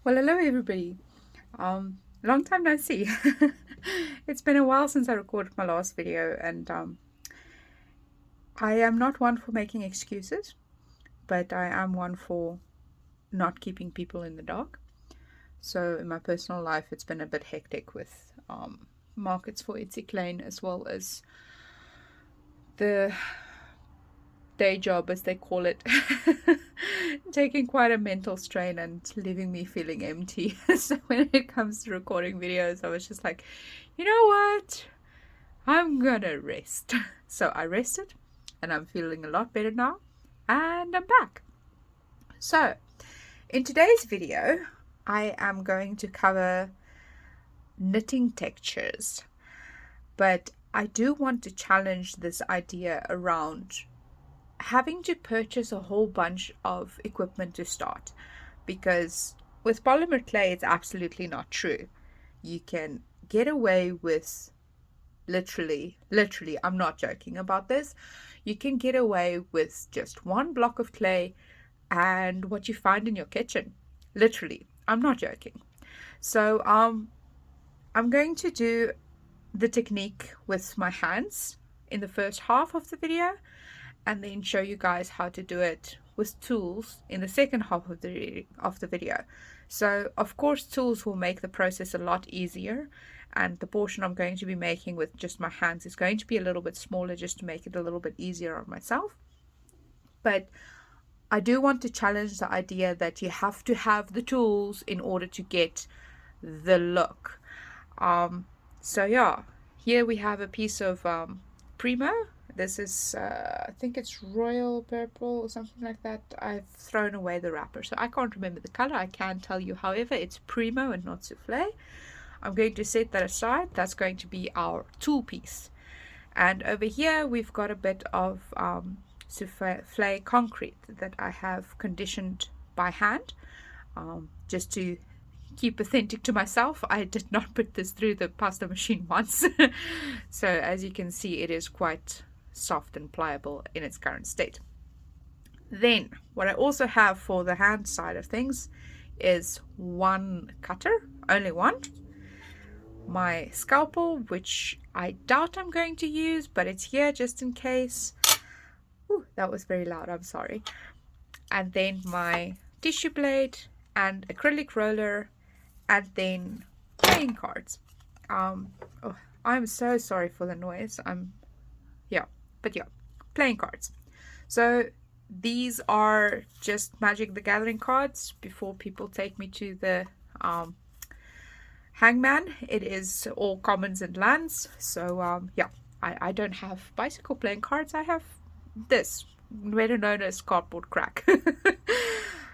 Well, hello everybody. Long time no see. It's been a while since I recorded my last video, and I am not one for making excuses, but I am one for not keeping people in the dark. So in my personal life, it's been a bit hectic with markets for Etsy Lane as well as the day job, as they call it, taking quite a mental strain and leaving me feeling empty. So when it comes to recording videos, I was just like, you know what? I'm gonna rest. So I rested and I'm feeling a lot better now, and I'm back. So in today's video, I am going to cover knitting textures, but I do want to challenge this idea around having to purchase a whole bunch of equipment to start, because with polymer clay it's absolutely not true. You can get away with literally, I'm not joking about this, you can get away with just one block of clay and what you find in your kitchen. Literally, I'm not joking. So I'm going to do the technique with my hands in the first half of the video, and then show you guys how to do it with tools in the second half of the video. So of course tools will make the process a lot easier, and the portion I'm going to be making with just my hands is going to be a little bit smaller just to make it a little bit easier on myself. But I do want to challenge the idea that you have to have the tools in order to get the look. So yeah, here we have a piece of Premo. This is, I think it's royal purple or something like that. I've thrown away the wrapper, so I can't remember the color. I can tell you, however, it's Premo and not Souffle. I'm going to set that aside. That's going to be our tool piece. And over here, we've got a bit of Souffle concrete that I have conditioned by hand, just to keep authentic to myself. I did not put this through the pasta machine once. So as you can see, it is quite soft and pliable in its current state. Then what I also have for the hand side of things is one cutter, only one, my scalpel, which I doubt I'm going to use, but it's here just in case. Ooh, that was very loud, I'm sorry. And then my tissue blade and acrylic roller, and then playing cards. Oh, I'm so sorry for the noise. Playing cards. So these are just Magic the Gathering cards before people take me to the hangman. It is all commons and lands. So I don't have bicycle playing cards. I have this, better known as cardboard crack.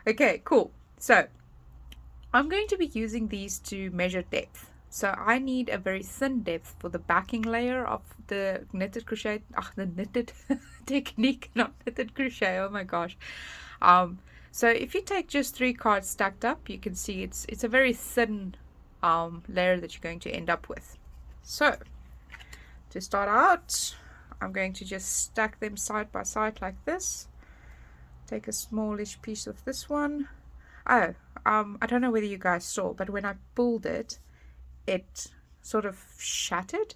Okay, cool. So I'm going to be using these to measure depth. So I need a very thin depth for the backing layer of the knitted crochet, the knitted technique, not knitted crochet, oh my gosh. So if you take just 3 cards stacked up, you can see it's a very thin layer that you're going to end up with. So to start out, I'm going to just stack them side by side like this. Take a smallish piece of this one. I don't know whether you guys saw, but when I pulled it, it sort of shattered.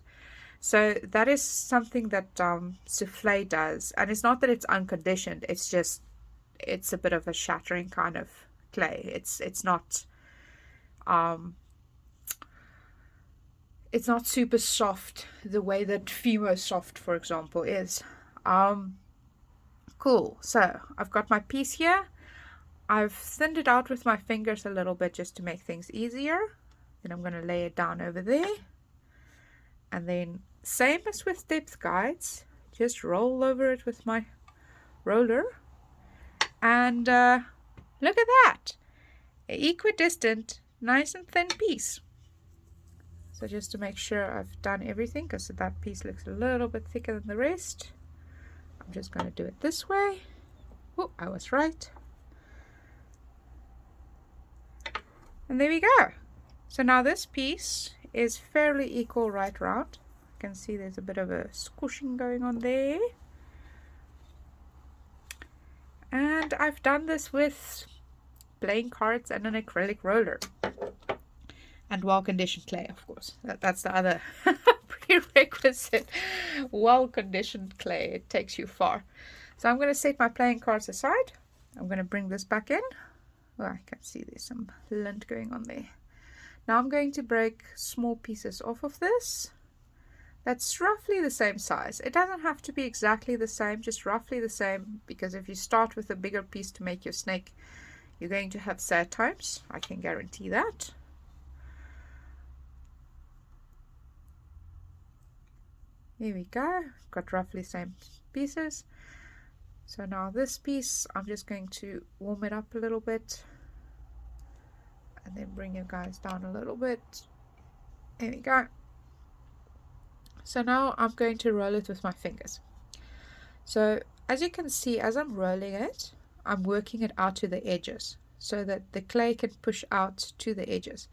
So that is something that Souffle does, and it's not that it's unconditioned, it's just it's a bit of a shattering kind of clay. It's not super soft the way that Fimo Soft, for example, is. Cool. So I've got my piece here. I've thinned it out with my fingers a little bit just to make things easier. Then I'm going to lay it down over there. And then same as with depth guides, just roll over it with my roller. And look at that. An equidistant, nice and thin piece. So just to make sure I've done everything, because that piece looks a little bit thicker than the rest, I'm just going to do it this way. Oh, I was right. And there we go. So now this piece is fairly equal right round. You can see there's a bit of a squishing going on there. And I've done this with playing cards and an acrylic roller. And well-conditioned clay, of course. That's the other prerequisite. Well-conditioned clay. It takes you far. So I'm going to set my playing cards aside. I'm going to bring this back in. Oh, I can see there's some lint going on there. Now I'm going to break small pieces off of this. That's roughly the same size. It doesn't have to be exactly the same, just roughly the same, because if you start with a bigger piece to make your snake, you're going to have sad times. I can guarantee that. Here we go, got roughly the same pieces. So now this piece, I'm just going to warm it up a little bit and then bring you guys down a little bit. There we go. So now I'm going to roll it with my fingers. So as you can see, as I'm rolling it, I'm working it out to the edges so that the clay can push out to the edges.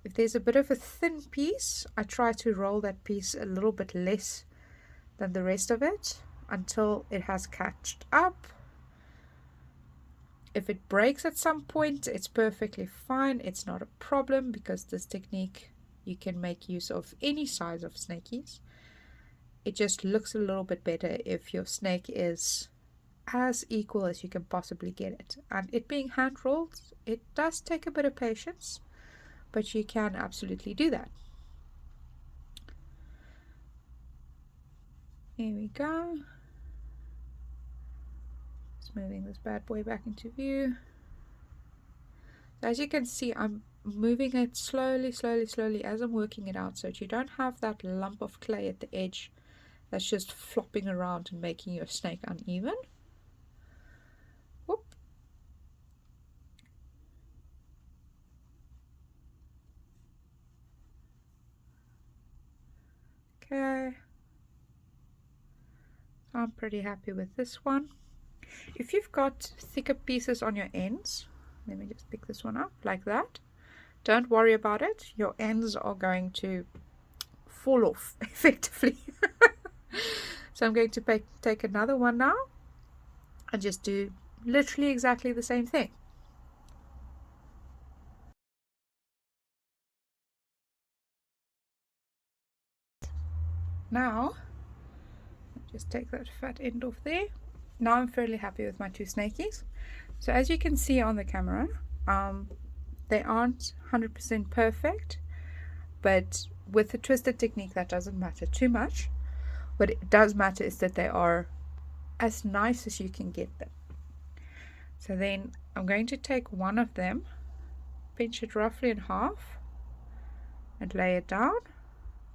If there's a bit of a thin piece, I try to roll that piece a little bit less than the rest of it until it has catched up. If it breaks at some point, it's perfectly fine. It's not a problem because this technique, you can make use of any size of snakies. It just looks a little bit better if your snake is as equal as you can possibly get it. And it being hand rolled, it does take a bit of patience, but you can absolutely do that. Here we go. Just moving this bad boy back into view. So as you can see, I'm moving it slowly, slowly, slowly as I'm working it out so that you don't have that lump of clay at the edge that's just flopping around and making your snake uneven. Whoop. Okay. So I'm pretty happy with this one. If you've got thicker pieces on your ends, let me just pick this one up like that. Don't worry about it. Your ends are going to fall off effectively. So I'm going to take another one now and just do literally exactly the same thing. Now, just take that fat end off there. Now I'm fairly happy with my two snakies. So as you can see on the camera, they aren't 100% perfect, but with the twisted technique that doesn't matter too much. What it does matter is that they are as nice as you can get them. So then I'm going to take one of them, pinch it roughly in half and lay it down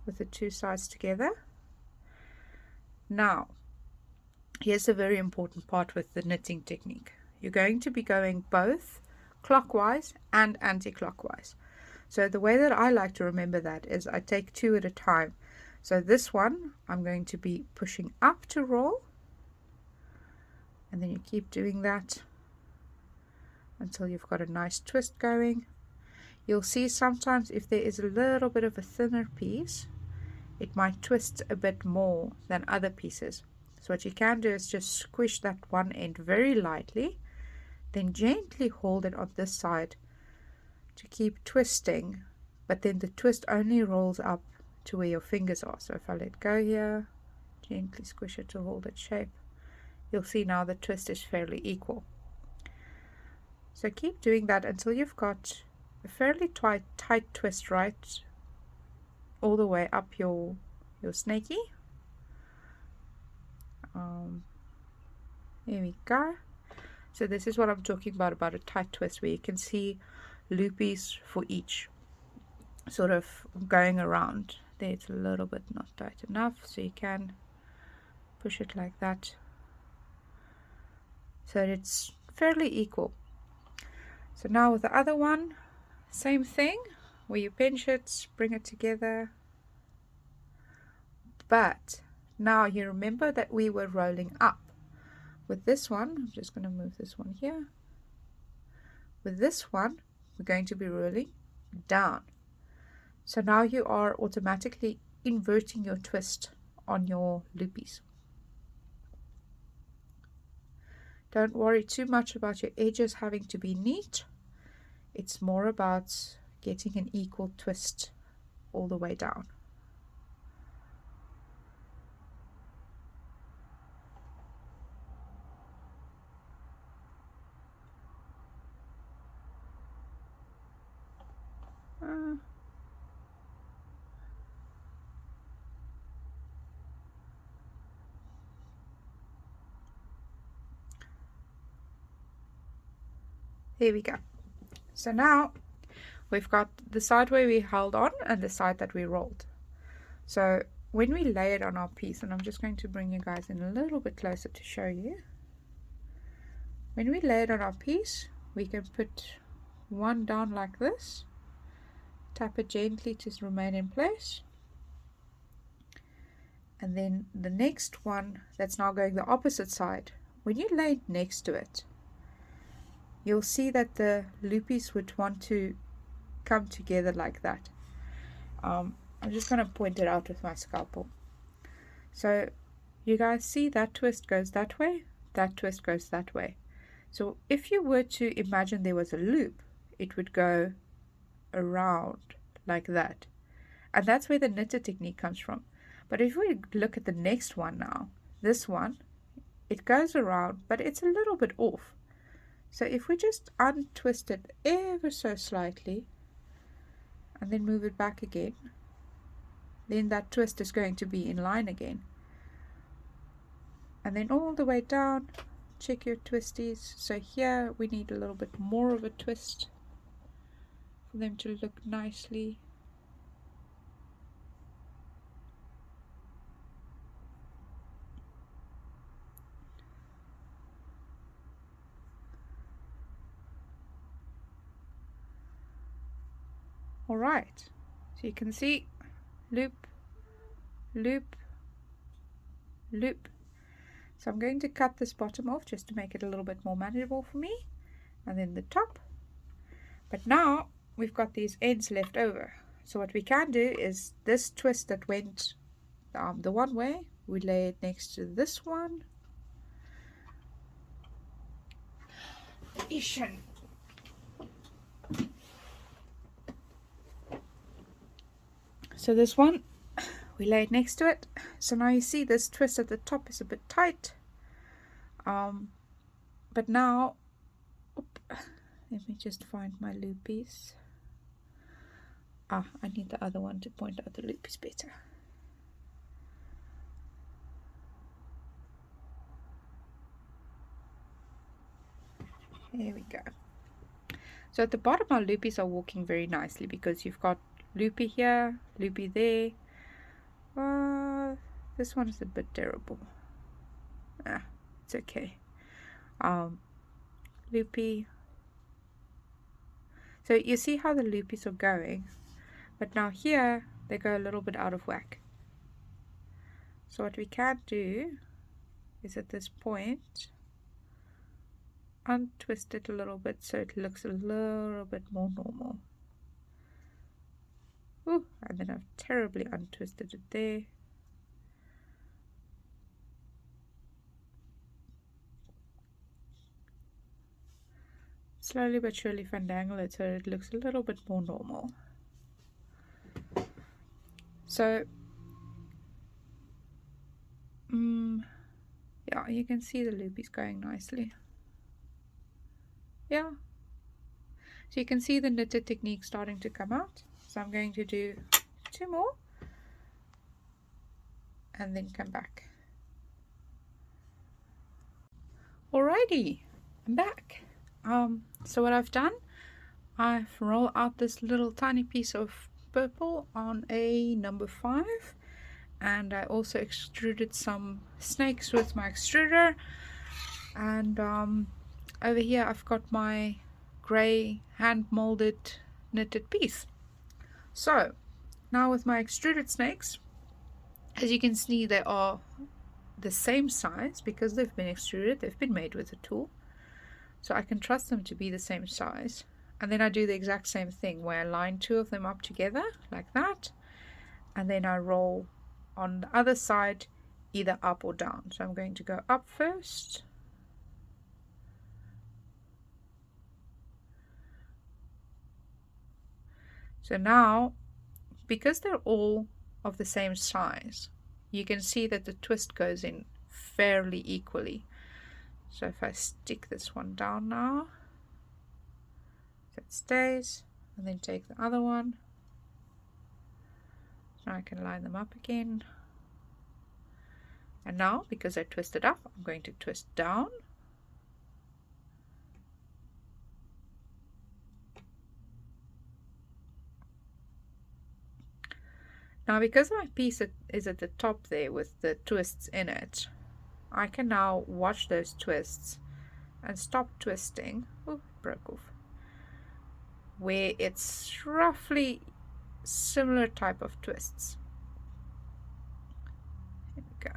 with the two sides together. Now here's a very important part with the knitting technique. You're going to be going both clockwise and anti-clockwise. So the way that I like to remember that is I take two at a time. So this one I'm going to be pushing up to roll, and then you keep doing that until you've got a nice twist going. You'll see sometimes if there is a little bit of a thinner piece, it might twist a bit more than other pieces. So what you can do is just squish that one end very lightly, then gently hold it on this side to keep twisting, but then the twist only rolls up to where your fingers are. So if I let go here, gently squish it to hold its shape, you'll see now the twist is fairly equal. So keep doing that until you've got a fairly tight twist right all the way up your snaky. There we go. So this is what I'm talking about a tight twist where you can see loopies for each sort of going around. There it's a little bit not tight enough, so you can push it like that so it's fairly equal. So now with the other one, same thing, where you pinch it, bring it together, but now you remember that we were rolling up. With this one, I'm just going to move this one here. With this one, we're going to be rolling down. So now you are automatically inverting your twist on your loopies. Don't worry too much about your edges having to be neat. It's more about getting an equal twist all the way down. There we go. So now we've got the side where we held on and the side that we rolled. So when we lay it on our piece, and I'm just going to bring you guys in a little bit closer to show you. When we lay it on our piece, we can put one down like this, tap it gently to remain in place, and then the next one that's now going the opposite side, when you lay it next to it, you'll see that the loopies would want to come together like that. I'm just going to point it out with my scalpel. So you guys see that twist goes that way, that twist goes that way. So if you were to imagine there was a loop, it would go around like that. And that's where the knitted technique comes from. But if we look at the next one now, this one, it goes around, but it's a little bit off. So if we just untwist it ever so slightly and then move it back again, then that twist is going to be in line again. And then all the way down, check your twisties. So here we need a little bit more of a twist for them to look nicely. All right, so you can see loop, loop, loop. So I'm going to cut this bottom off just to make it a little bit more manageable for me, and then the top. But now we've got these ends left over. So what we can do is this twist that went the one way, we lay it next to this one. So this one, we lay it next to it. So now you see this twist at the top is a bit tight. But now, let me just find my loopies. I need the other one to point out the loopies better. There we go. So at the bottom our loopies are walking very nicely because you've got loopy here, loopy there. This one is a bit terrible. It's okay. Loopy. So you see how the loopies are going, but now here they go a little bit out of whack. So what we can do is at this point untwist it a little bit so it looks a little bit more normal. Ooh, and then I've terribly untwisted it there. Slowly but surely fandangle it so it looks a little bit more normal. So yeah, you can see the loopies going nicely. Yeah, so you can see the knitted technique starting to come out. So I'm going to do 2 more and then come back. Alrighty, I'm back. So what I've done, I've rolled out this little tiny piece of purple on a number 5, and I also extruded some snakes with my extruder, and over here I've got my grey hand molded knitted piece. So now with my extruded snakes, as you can see, they are the same size because they've been extruded, they've been made with a tool, so I can trust them to be the same size. And then I do the exact same thing where I line 2 of them up together like that, and then I roll on the other side either up or down. So I'm going to go up first, So now, because they're all of the same size, you can see that the twist goes in fairly equally. So if I stick this one down now, so it stays, and then take the other one. Now I can line them up again. And now, because I twisted up, I'm going to twist down. Now, because my piece is at the top there with the twists in it, I can now watch those twists and stop twisting. Oh, broke off. Where it's roughly similar type of twists. Here we go.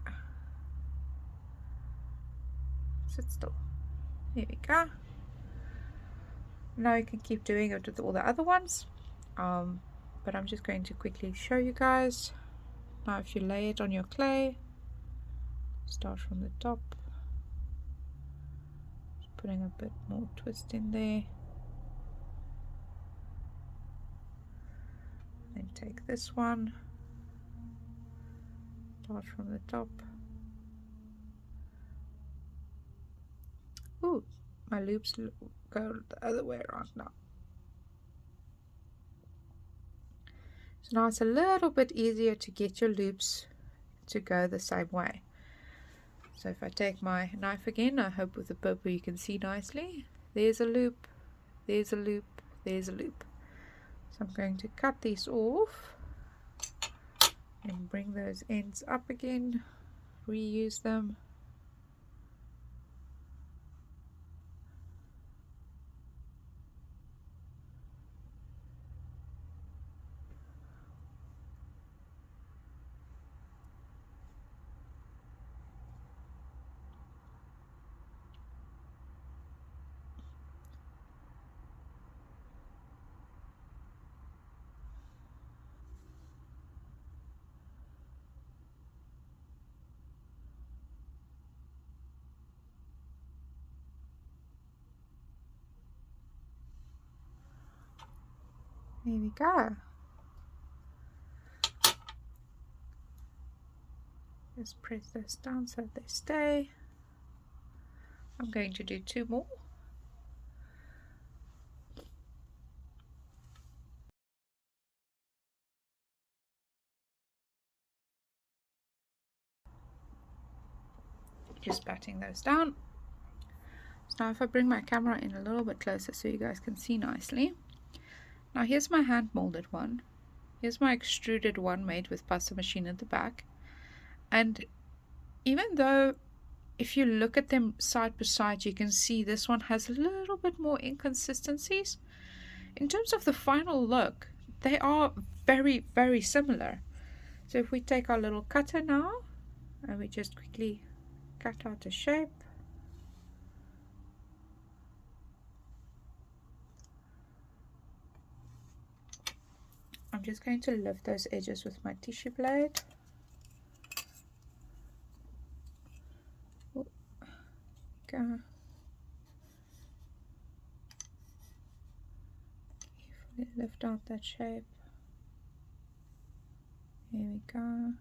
Sit still. Here we go. Now you can keep doing it with all the other ones. But I'm just going to quickly show you guys. Now if you lay it on your clay, start from the top, just putting a bit more twist in there, then take this one, start from the top. Ooh, my loops go the other way around now. So now it's a little bit easier to get your loops to go the same way. So if I take my knife again, I hope with the purple you can see nicely. There's a loop, there's a loop, there's a loop. So I'm going to cut these off and bring those ends up again, reuse them. There we go. Just press those down so they stay. I'm going to do 2 more. Just patting those down. So now if I bring my camera in a little bit closer so you guys can see nicely. Now here's my hand molded one. Here's my extruded one made with pasta machine at the back. And even though if you look at them side by side, you can see this one has a little bit more inconsistencies. In terms of the final look, they are very, very similar. So if we take our little cutter now, and we just quickly cut out a shape. I'm just going to lift those edges with my tissue blade. Oh, go. Carefully lift out that shape. Here we go.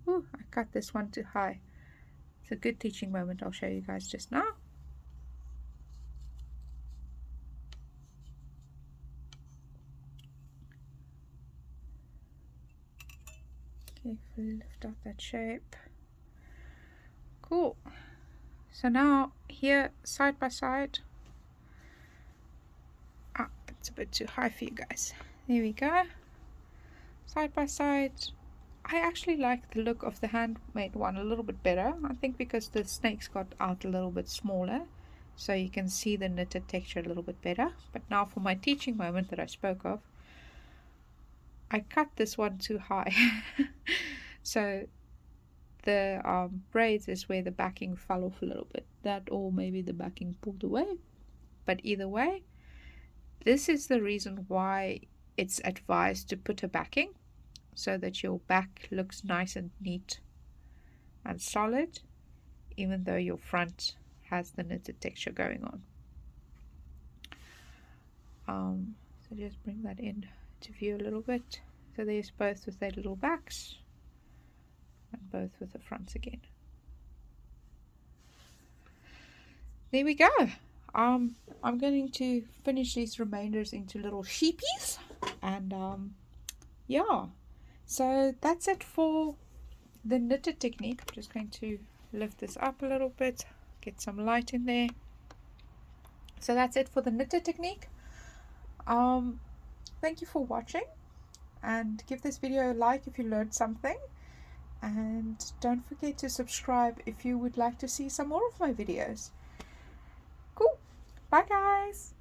Ooh, I cut this one too high. It's a good teaching moment I'll show you guys just now. Carefully lift out that shape. Cool. So now here side by side. Ah, it's a bit too high for you guys. There we go. Side by side. I actually like the look of the handmade one a little bit better. I think because the snakes got out a little bit smaller, so you can see the knitted texture a little bit better. But now for my teaching moment that I spoke of, I cut this one too high. So the braids is where the backing fell off a little bit. That, or maybe the backing pulled away. But either way, this is the reason why it's advised to put a backing, so that your back looks nice and neat and solid, even though your front has the knitted texture going on. So just bring that in to view a little bit. So there's both with their little backs and both with the fronts again. There we go. I'm going to finish these remainders into little sheepies, and yeah, so that's it for the knitted technique. I'm just going to lift this up a little bit, get some light in there. So that's it for the knitted technique. Thank you for watching, and give this video a like if you learned something, and don't forget to subscribe if you would like to see some more of my videos. Cool. Bye guys.